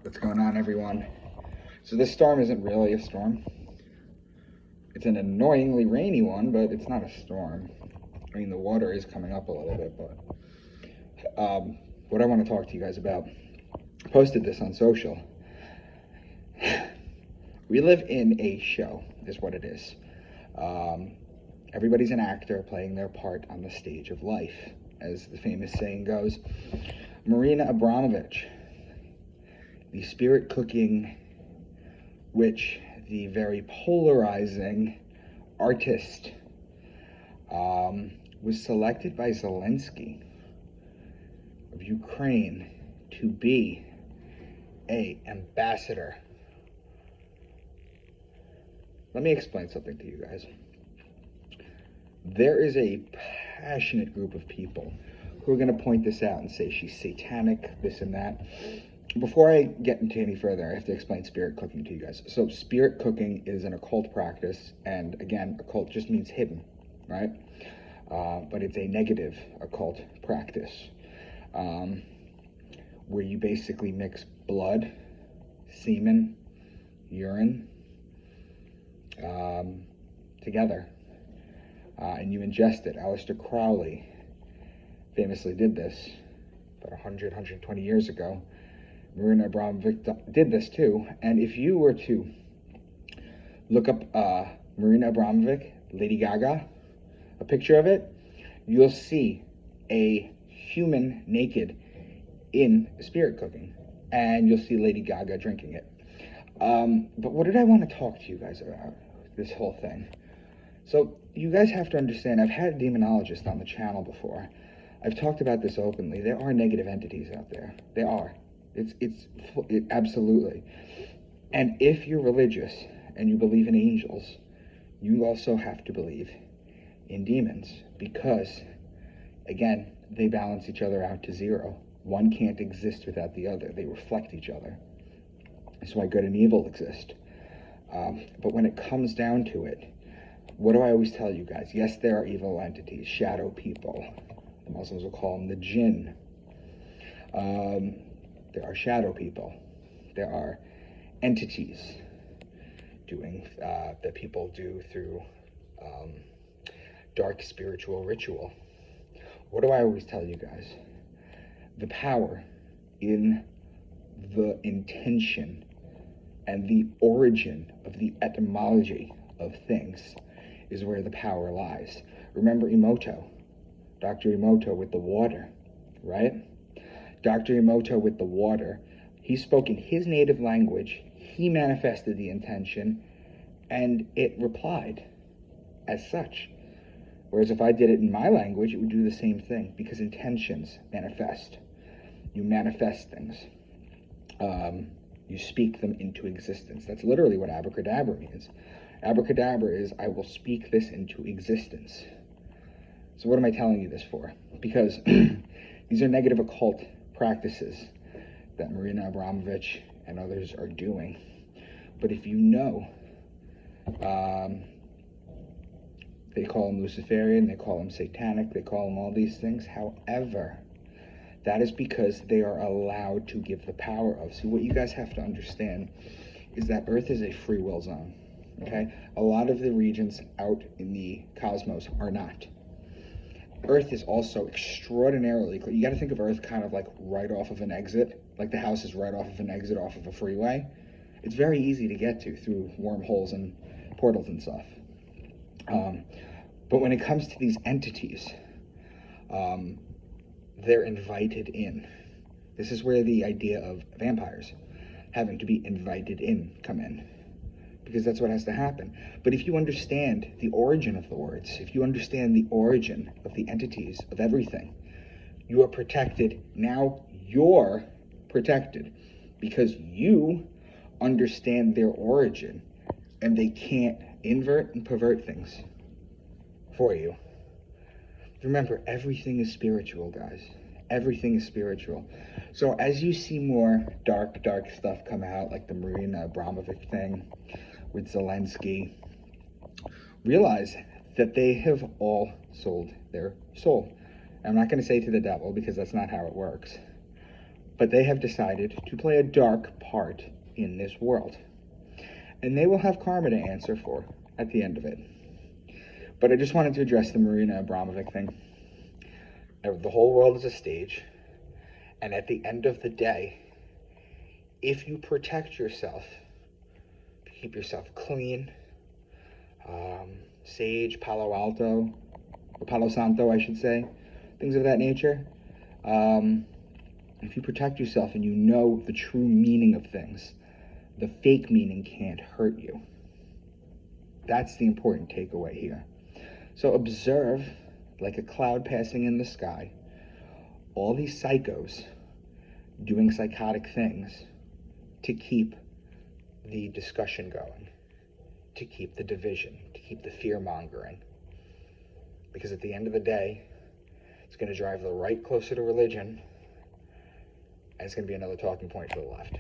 What's going on, everyone? So this storm isn't really a storm. It's an annoyingly rainy one, but it's not a storm. I mean, the water is coming up a little bit, but what I want to talk to you guys about, I posted this on social. We live in a show, is what it is. Everybody's an actor playing their part on the stage of life, as the famous saying goes. Marina Abromovic, the spirit cooking witch, the very polarizing artist, was selected by Zelenskyy of Ukraine to be an ambassador. Let me explain something to you guys. There is a passionate group of people who are going to point this out and say she's satanic, this and that. Before I get into any further, I have to explain spirit cooking to you guys. So spirit cooking is an occult practice, and again, occult just means hidden, right? But it's a negative occult practice, where you basically mix blood, semen, urine together, and you ingest it. Aleister Crowley famously did this about 100, 120 years ago. Marina Abromovic did this too. And if you were to look up Marina Abromovic, Lady Gaga, a picture of it, you'll see a human naked in spirit cooking. And you'll see Lady Gaga drinking it. But what did I want to talk to you guys about, this whole thing? So you guys have to understand, I've had a demonologist on the channel before. I've talked about this openly. There are negative entities out there. There are. It absolutely. And if you're religious and you believe in angels, you also have to believe in demons, because, again, they balance each other out to zero. One can't exist without the other. They reflect each other. That's why good and evil exist. But when it comes down to it, what do I always tell you guys? Yes, there are evil entities, shadow people. The Muslims will call them the jinn. There are shadow people. There are entities doing that people do through dark spiritual ritual. What do I always tell you guys? The power in the intention and the origin of the etymology of things is where the power lies. Remember Emoto, Dr. Emoto with the water, right? Dr. Emoto with the water, he spoke in his native language, he manifested the intention, and it replied as such. Whereas if I did it in my language, it would do the same thing, because intentions manifest. You manifest things. You speak them into existence. That's literally what abracadabra means. Abracadabra is, I will speak this into existence. So what am I telling you this for? Because these are negative occult practices that Marina Abromovic and others are doing. But if you know, they call them Luciferian, they call them satanic, they call them all these things. However, that is because they are allowed to give the power of. See, what you guys have to understand is that Earth is a free will zone, okay? A lot of the regions out in the cosmos are not. Earth is also extraordinarily clear. You got to think of Earth kind of like right off of an exit, like the house is right off of an exit off of a freeway. It's very easy to get to through wormholes and portals and stuff. But when it comes to these entities, they're invited in. This is where the idea of vampires having to be invited in come in, because that's what has to happen. But if you understand the origin of the words, if you understand the origin of the entities of everything, you are protected. Now you're protected because you understand their origin, and they can't invert and pervert things for you. Remember, everything is spiritual, guys. Everything is spiritual. So as you see more dark stuff come out, like the Marina Abromovic thing with Zelenskyy, realize that they have all sold their soul. And I'm not going to say to the devil, because that's not how it works. But they have decided to play a dark part in this world. And they will have karma to answer for at the end of it. But I just wanted to address the Marina Abromovic thing. The whole world is a stage. And at the end of the day, if you protect yourself, keep yourself clean, sage, Palo Alto, or Palo Santo, I should say, things of that nature. If you protect yourself and you know the true meaning of things, the fake meaning can't hurt you. That's the important takeaway here. So observe, like a cloud passing in the sky, all these psychos doing psychotic things to keep the discussion going, to keep the division, to keep the fear-mongering. Because at the end of the day, it's going to drive the right closer to religion, and it's going to be another talking point for the left.